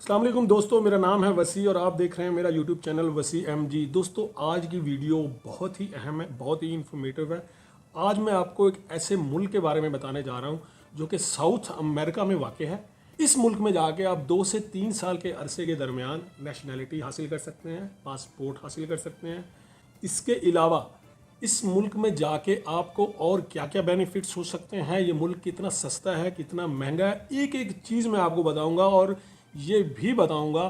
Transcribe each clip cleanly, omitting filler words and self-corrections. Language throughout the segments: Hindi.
अस्सलाम वालेकुम दोस्तों, मेरा नाम है वसी और आप देख रहे हैं मेरा यूट्यूब चैनल वसी MG। दोस्तों, आज की वीडियो बहुत ही अहम है, बहुत ही इंफॉर्मेटिव है। आज मैं आपको एक ऐसे मुल्क के बारे में बताने जा रहा हूं जो कि साउथ अमेरिका में वाक़ है। इस मुल्क में जाके आप 2 से 3 साल के अरसे के दरमियान नेशनैलिटी हासिल कर सकते हैं, पासपोर्ट हासिल कर सकते हैं। इसके अलावा इस मुल्क में जाके आपको और क्या क्या बेनिफिट्स हो सकते हैं, ये मुल्क कितना सस्ता है, कितना महंगा है, एक एक चीज़ मैं आपको बताऊंगा। और ये भी बताऊंगा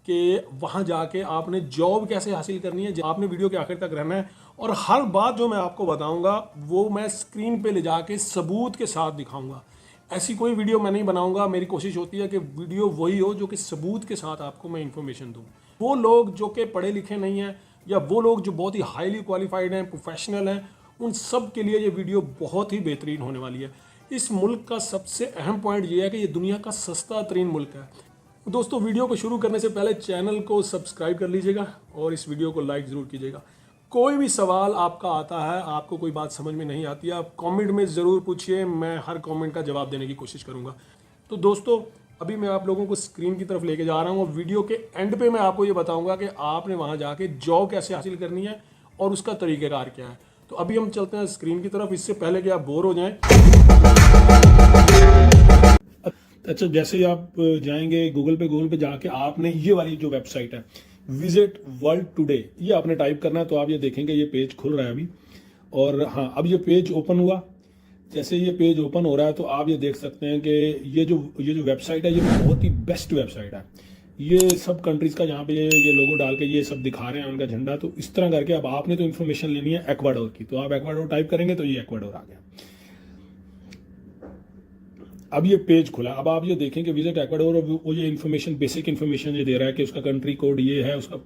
कि वहाँ जाके आपने जॉब कैसे हासिल करनी है। आपने वीडियो के आखिर तक रहना है और हर बात जो मैं आपको बताऊंगा वो मैं स्क्रीन पे ले जाके सबूत के साथ दिखाऊंगा। ऐसी कोई वीडियो मैं नहीं बनाऊंगा। मेरी कोशिश होती है कि वीडियो वही हो जो कि सबूत के साथ आपको मैं इंफॉर्मेशन दूँ। वो लोग जो कि पढ़े लिखे नहीं हैं या वो लोग जो बहुत ही हाईली क्वालिफाइड हैं, प्रोफेशनल हैं, उन सब के लिए ये वीडियो बहुत ही बेहतरीन होने वाली है। इस मुल्क का सबसे अहम पॉइंट ये है कि ये दुनिया का सस्ता तरीन मुल्क है। दोस्तों, वीडियो को शुरू करने से पहले चैनल को सब्सक्राइब कर लीजिएगा और इस वीडियो को लाइक ज़रूर कीजिएगा। कोई भी सवाल आपका आता है, आपको कोई बात समझ में नहीं आती है, आप कमेंट में ज़रूर पूछिए, मैं हर कमेंट का जवाब देने की कोशिश करूँगा। तो दोस्तों, अभी मैं आप लोगों को स्क्रीन की तरफ लेके जा रहा हूँ और वीडियो के एंड पे मैं आपको ये बताऊँगा कि आपने वहाँ जाके जॉब कैसे हासिल करनी है और उसका तरीक़ेकार क्या है। तो अभी हम चलते हैं स्क्रीन की तरफ, इससे पहले कि आप बोर हो जाएँ। अच्छा, जैसे ही आप जाएंगे गूगल पे जाके आपने ये वाली जो वेबसाइट है विजिट वर्ल्ड टुडे, ये आपने टाइप करना है। तो आप ये देखेंगे ये पेज खुल रहा है अभी। और हाँ, अब ये पेज ओपन हुआ। जैसे ये पेज ओपन हो रहा है तो आप ये देख सकते हैं कि ये जो वेबसाइट है ये बहुत ही बेस्ट वेबसाइट है। ये सब कंट्रीज का यहाँ पे ये लोगो डाल के ये सब दिखा रहे हैं उनका झंडा। तो इस तरह करके अब आपने तो इन्फॉर्मेशन लेनी है एक्वाडोर की, तो आप एक्वाडोर टाइप करेंगे तो ये एक्वाडोर आ गया। अब ये पेज खुला। अब आप ये देखें कि विजिट एक्वाडोर, वो ये इन्फॉर्मेशन, बेसिक इन्फॉर्मेशन ये दे रहा है कि उसका कंट्री कोड ये है, उसका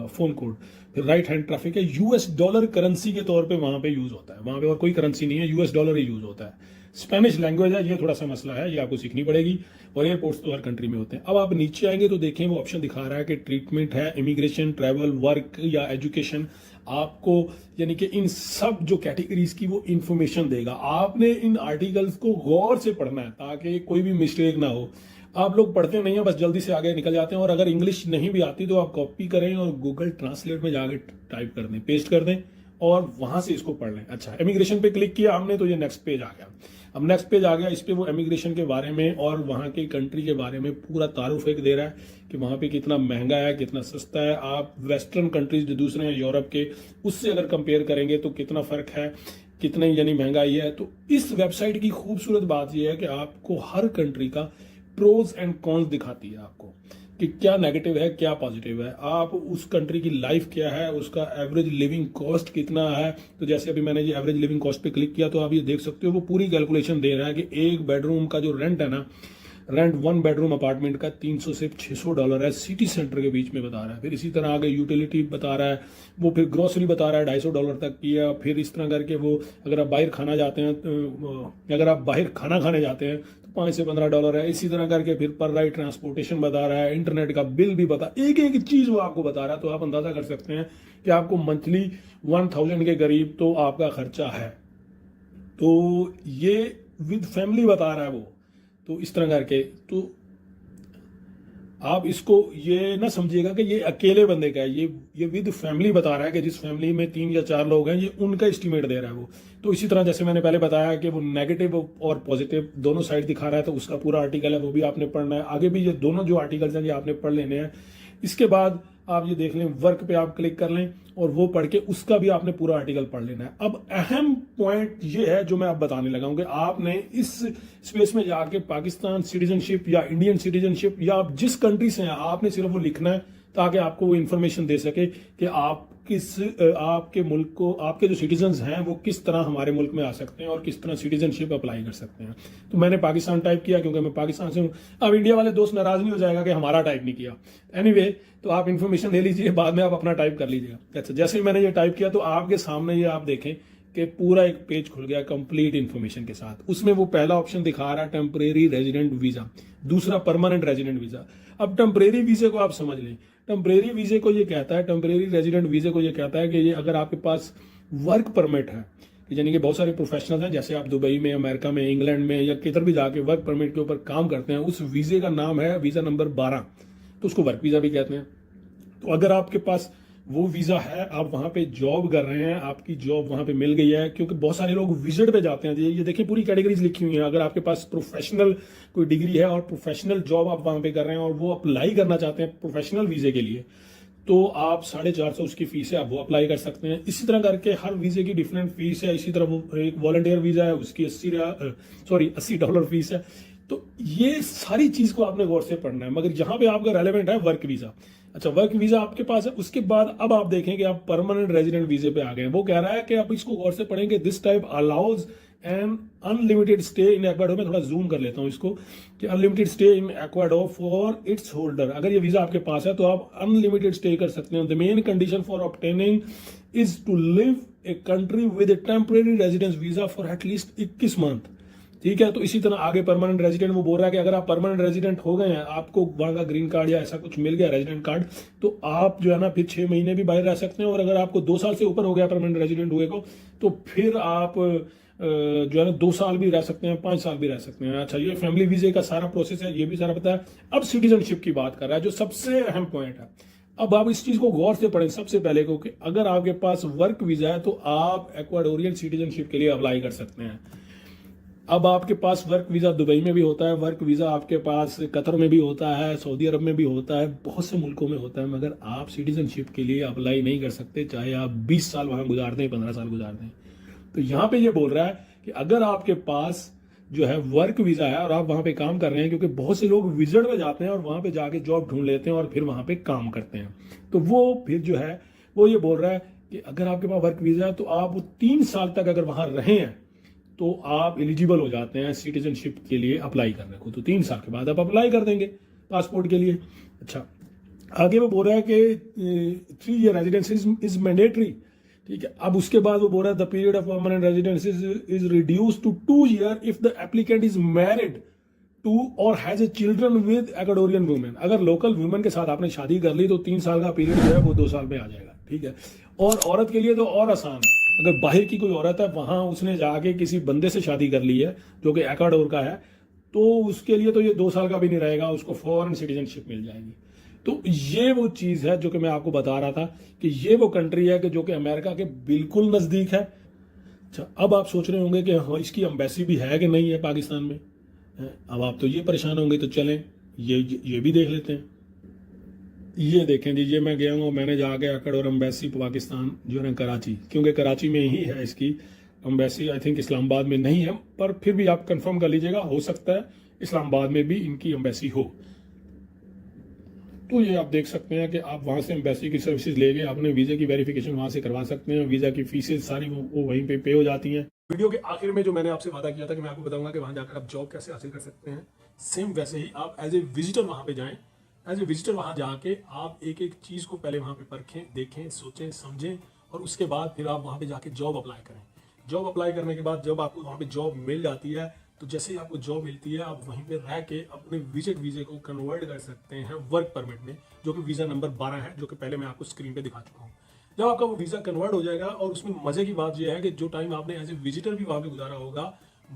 फोन कोड, फिर राइट हैंड ट्रैफिक है। US डॉलर करेंसी के तौर पे वहां पे यूज होता है, वहां पे और कोई करेंसी नहीं है, US डॉलर ही यूज होता है। स्पेनिश लैंग्वेज है, ये थोड़ा सा मसला है, ये आपको सीखनी पड़ेगी। और एयरपोर्ट्स तो हर कंट्री में होते हैं। अब आप नीचे आएंगे तो देखें वो ऑप्शन दिखा रहा है कि ट्रीटमेंट है, इमिग्रेशन, ट्रैवल, वर्क या एजुकेशन। आपको यानी कि इन सब जो कैटेगरीज की वो इंफॉर्मेशन देगा। आपने इन आर्टिकल्स को गौर से पढ़ना है ताकि कोई भी मिस्टेक ना हो। आप लोग पढ़ते नहीं है, बस जल्दी से आगे निकल जाते हैं। और अगर इंग्लिश नहीं भी आती तो आप कॉपी करें और गूगल ट्रांसलेट में जाके टाइप कर दें, पेस्ट कर दें और वहां से इसको पढ़ लें। अच्छा, इमिग्रेशन पे क्लिक किया हमने तो ये नेक्स्ट पेज आ गया। अब नेक्स्ट पेज आ गया, इस पे वो इमिग्रेशन के बारे में और वहाँ के कंट्री के बारे में पूरा तारुफ एक दे रहा है कि वहाँ पे कितना महंगा है, कितना सस्ता है। आप वेस्टर्न कंट्रीज जो दूसरे हैं यूरोप के, उससे अगर कंपेयर करेंगे तो कितना फर्क है, कितनी यानी महंगाई है। तो इस वेबसाइट की खूबसूरत बात यह है कि आपको हर कंट्री का प्रोज एंड कॉन्स दिखाती है आपको कि क्या नेगेटिव है, क्या पॉजिटिव है। आप उस कंट्री की लाइफ क्या है, उसका एवरेज लिविंग कॉस्ट कितना है। तो जैसे अभी मैंने ये एवरेज लिविंग कॉस्ट पे क्लिक किया तो आप ये देख सकते हो वो पूरी कैलकुलेशन दे रहा है कि एक बेडरूम का जो रेंट है ना, रेंट 1 बेडरूम अपार्टमेंट का 300 से $600 है, सिटी सेंटर के बीच में बता रहा है। फिर इसी तरह आगे यूटिलिटी बता रहा है, वो फिर ग्रोसरी बता रहा है $250 तक की है। फिर इस तरह करके वो अगर आप बाहर खाना जाते हैं अगर आप बाहर खाना खाने जाते हैं तो $5 से $15 है। इसी तरह करके फिर पर राइड ट्रांसपोर्टेशन बता रहा है, इंटरनेट का बिल भी बता, एक एक चीज़ वो आपको बता रहा है। तो आप अंदाजा कर सकते हैं कि आपको मंथली 1000 के करीब तो आपका खर्चा है। तो ये विद फैमिली बता रहा है वो। तो इस तरह करके तो आप इसको ये ना समझिएगा कि ये अकेले बंदे का है, ये विद फैमिली बता रहा है कि जिस फैमिली में 3 या 4 लोग हैं ये उनका एस्टीमेट दे रहा है वो। तो इसी तरह जैसे मैंने पहले बताया कि वो नेगेटिव और पॉजिटिव दोनों साइड दिखा रहा है, तो उसका पूरा आर्टिकल है वो भी आपने पढ़ना है। आगे भी ये दोनों जो आर्टिकल्स हैं ये आपने पढ़ लेने हैं। इसके बाद आप ये देख लें, वर्क पे आप क्लिक कर लें और वो पढ़ के उसका भी आपने पूरा आर्टिकल पढ़ लेना है। अब अहम पॉइंट ये है जो मैं अब बताने लगा हूं कि आपने इस स्पेस में जाके पाकिस्तान सिटीजनशिप या इंडियन सिटीजनशिप या आप जिस कंट्री से हैं आपने सिर्फ वो लिखना है ताकि आपको वो इंफॉर्मेशन दे सके कि आप आपके मुल्क को, आपके जो सिटीजन्स हैं वो किस तरह हमारे मुल्क में आ सकते हैं और किस तरह सिटीजनशिप अप्लाई कर सकते हैं। तो मैंने पाकिस्तान टाइप किया क्योंकि मैं पाकिस्तान से हूँ। अब इंडिया वाले दोस्त नाराज नहीं हो जाएगा कि हमारा टाइप नहीं किया। एनीवे, तो आप इन्फॉर्मेशन ले लीजिए, बाद में आप अपना टाइप कर लीजिएगा। अच्छा, जैसे ही मैंने ये टाइप किया तो आपके सामने ये आप देखें कि पूरा एक पेज खुल गया कंप्लीट इन्फॉर्मेशन के साथ। उसमें वो पहला ऑप्शन दिखा रहा है टेम्परेरी रेजिडेंट वीजा, दूसरा परमानेंट रेजिडेंट वीजा। अब टेम्परेरी वीजे को आप समझ लें, टेम्परेरी वीजे को ये कहता है, टेम्परेरी रेजिडेंट वीजे को ये कहता है कि ये अगर आपके पास वर्क परमिट है, यानी कि बहुत सारे प्रोफेशनल हैं, जैसे आप दुबई में, अमेरिका में, इंग्लैंड में या किधर भी जाके वर्क परमिट के ऊपर काम करते हैं, उस वीजे का नाम है वीजा नंबर 12। तो उसको वर्क वीज़ा भी कहते हैं। तो अगर आपके पास वो वीज़ा है, आप वहाँ पे जॉब कर रहे हैं, आपकी जॉब वहाँ पे मिल गई है, क्योंकि बहुत सारे लोग विजिट पे जाते हैं। ये देखिए पूरी कैटेगरीज लिखी हुई हैं। अगर आपके पास प्रोफेशनल कोई डिग्री है और प्रोफेशनल जॉब आप वहाँ पे कर रहे हैं और वो अप्लाई करना चाहते हैं प्रोफेशनल वीज़े के लिए, तो आप 450 उसकी फीस है, आप वो अप्लाई कर सकते हैं। इसी तरह करके हर वीज़े की डिफरेंट फीस है। इसी तरह वो एक वॉलंटियर वीज़ा है, उसकी $80 फीस है। तो ये सारी चीज़ को आपने गौर से पढ़ना है, मगर यहाँ पे आपका रेलेवेंट है वर्क वीज़ा। अच्छा, वर्क वीज़ा आपके पास है, उसके बाद अब आप देखें कि आप परमानेंट रेजिडेंट वीज़े पे आ गए हैं। वो कह रहा है कि आप इसको गौर से पढ़ेंगे, this type allows an unlimited stay in Ecuador. में थोड़ा जूम कर लेता हूँ इसको, कि unlimited stay in Ecuador for its holder. अगर ये वीज़ा आपके पास है तो आप अनलिमिटेड स्टे कर सकते हैं। The main condition for obtaining is to live a country with a temporary residence visa for at least 21 month. ठीक है, तो इसी तरह आगे परमानेंट रेजिडेंट, वो बोल रहा है कि अगर आप परमानेंट रेजिडेंट हो गए हैं, आपको वहाँ का ग्रीन कार्ड या ऐसा कुछ मिल गया रेजिडेंट कार्ड, तो आप जो है ना फिर 6 महीने भी बाहर रह सकते हैं। और अगर आपको 2 साल से ऊपर हो गया परमानेंट रेजिडेंट हुए को, तो फिर आप जो है ना 2 साल भी रह सकते हैं, 5 साल भी रह सकते हैं। अच्छा, ये फैमिली वीजे का सारा प्रोसेस है, ये भी सारा पता है। अब सिटीजनशिप की बात कर रहा है, जो सबसे अहम पॉइंट है। अब आप इस चीज को गौर से पढ़ें सबसे पहले को, कि अगर आपके पास वर्क वीजा है तो आप एक्वाडोरियन सिटीजनशिप के लिए अप्लाई कर सकते हैं। अब आपके पास वर्क वीज़ा दुबई में भी होता है, वर्क वीज़ा आपके पास कतर में भी होता है, सऊदी अरब में भी होता है, बहुत से मुल्कों में होता है, मगर आप सिटीजनशिप के लिए अप्लाई नहीं कर सकते, चाहे आप 20 साल वहाँ गुजार दें, 15 साल गुजार दें। तो यहाँ पे ये बोल रहा है कि अगर आपके पास जो है वर्क वीज़ा है और आप वहाँ पे काम कर रहे हैं, क्योंकि बहुत से लोग विजिट में जाते हैं और वहाँ पे जाके जॉब ढूंढ लेते हैं और फिर वहाँ पे काम करते हैं, तो वो फिर जो है वो ये बोल रहा है कि अगर आपके पास वर्क वीज़ा है तो आप 3 साल तक अगर वहाँ रहे हैं तो आप एलिजिबल हो जाते हैं सिटीजनशिप के लिए अप्लाई करने को। तो 3 साल के बाद आप अप्लाई कर देंगे पासपोर्ट के लिए। अच्छा, आगे वो बोल रहा है कि 3 ईयर रेजिडेंस इज मैंडेटरी। ठीक है, अब उसके बाद वो बोल रहा है the period of permanent residence is reduce to 2 year if the applicant is married to और has a children with Ecuadorian women. अगर लोकल वुमेन के साथ आपने शादी कर ली तो 3 साल का पीरियड जो है वो 2 साल में आ जाएगा। ठीक है, और औरत के लिए तो और आसान है। अगर बाहर की कोई औरत है, वहां उसने जाके किसी बंदे से शादी कर ली है जो कि एक्वाडोर का है, तो उसके लिए तो ये 2 साल का भी नहीं रहेगा, उसको फॉरेन सिटीजनशिप मिल जाएगी। तो ये वो चीज है जो कि मैं आपको बता रहा था कि ये वो कंट्री है कि जो कि अमेरिका के बिल्कुल नजदीक है। अच्छा, अब आप सोच रहे होंगे कि हाँ, इसकी एम्बेसी भी है कि नहीं है पाकिस्तान में। अब आप तो ये परेशान होंगे, तो चलें ये भी देख लेते हैं। ये देखें जी, ये मैं गया हूँ, मैंने जाके एक्वाडोर एम्बेसी पाकिस्तान जो है कराची, क्योंकि कराची में ही है इसकी एम्बेसी, आई थिंक इस्लामाबाद में नहीं है, पर फिर भी आप कंफर्म कर लीजिएगा, हो सकता है इस्लामाबाद में भी इनकी एम्बेसी हो। तो ये आप देख सकते हैं कि आप वहाँ से एम्बेसी की सर्विसेज लेके अपने वीज़ा की वेरिफिकेशन वहाँ से करवा सकते हैं। वीज़ा की फीसेज सारी वो वहीं पे हो जाती हैं। वीडियो के आखिर में जो मैंने आपसे वादा किया था कि मैं आपको बताऊंगा कि वहाँ जाकर आप जॉब कैसे हासिल कर सकते हैं, सेम वैसे ही आप एज ए विजिटर वहाँ पे जाएं। एज ए विजिटर वहाँ जाके आप एक एक चीज़ को पहले वहाँ पे परखें, देखें, सोचें, समझें, और उसके बाद फिर आप वहाँ पे जाके जॉब अप्लाई करें। जॉब अप्लाई करने के बाद जब आपको वहाँ पे जॉब मिल जाती है, तो जैसे ही आपको जॉब मिलती है, आप वहीं पे रह के अपने विजिट वीज़े को कन्वर्ट कर सकते हैं वर्क परमिट में, जो कि वीज़ा नंबर 12 है, जो कि पहले मैं आपको स्क्रीन पे दिखा चुका हूँ। जब आपका वो वीज़ा कन्वर्ट हो जाएगा, और उसमें मज़े की बात यह है कि जो टाइम आपने एज ए विजिटर भी वहाँ पे गुजारा होगा,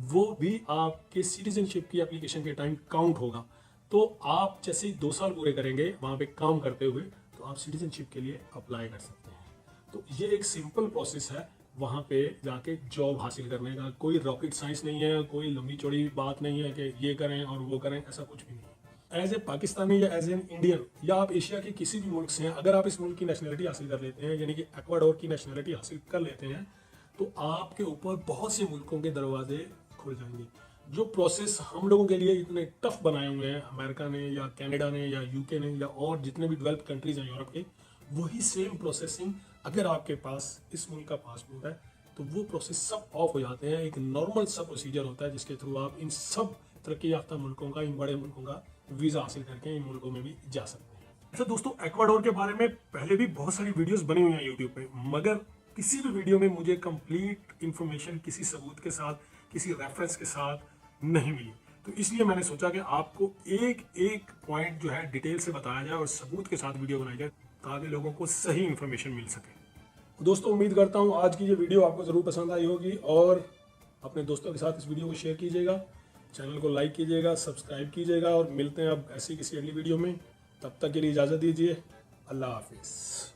वो भी आपके सिटीजनशिप की एप्लीकेशन के टाइम काउंट होगा। तो आप जैसे ही 2 साल पूरे करेंगे वहाँ पे काम करते हुए, तो आप सिटीजनशिप के लिए अप्लाई कर सकते हैं। तो ये एक सिंपल प्रोसेस है वहाँ पे जाके जॉब हासिल करने का। कोई रॉकेट साइंस नहीं है, कोई लंबी चौड़ी बात नहीं है कि ये करें और वो करें, ऐसा कुछ भी नहीं। एज ए पाकिस्तानी या एज एन इंडियन, या आप एशिया के किसी भी मुल्क से हैं, अगर आप इस मुल्क की नेशनलिटी हासिल कर लेते हैं, यानी कि एक्वाडोर की नेशनलिटी हासिल कर लेते हैं, तो आपके ऊपर बहुत से मुल्कों के दरवाजे खुल जाएंगे। जो प्रोसेस हम लोगों के लिए इतने टफ बनाए हुए हैं अमेरिका ने या कनाडा ने या यूके ने या और जितने भी डेवलप कंट्रीज हैं यूरोप के, वही सेम प्रोसेसिंग अगर आपके पास इस मुल्क का पासपोर्ट है, तो वो प्रोसेस सब ऑफ हो जाते हैं। एक नॉर्मल सा प्रोसीजर होता है जिसके थ्रू आप इन सब तरक्की याफ्ता मुल्कों का, इन बड़े मुल्कों का वीज़ा हासिल करके इन मुल्कों में भी जा सकते हैं। अच्छा दोस्तों, एक्वाडोर के बारे में पहले भी बहुत सारी वीडियोस बनी हुई हैं यूट्यूब पे, मगर किसी भी वीडियो में मुझे कंप्लीट इंफॉर्मेशन किसी सबूत के साथ, किसी रेफरेंस के साथ नहीं मिली। तो इसलिए मैंने सोचा कि आपको एक एक पॉइंट जो है डिटेल से बताया जाए और सबूत के साथ वीडियो बनाई जाए, ताकि लोगों को सही इन्फॉर्मेशन मिल सके। तो दोस्तों, उम्मीद करता हूँ आज की ये वीडियो आपको ज़रूर पसंद आई होगी, और अपने दोस्तों के साथ इस वीडियो को शेयर कीजिएगा, चैनल को लाइक कीजिएगा, सब्सक्राइब कीजिएगा, और मिलते हैं अब ऐसी किसी अगली वीडियो में। तब तक के लिए इजाज़त दीजिए। अल्लाह हाफिज़।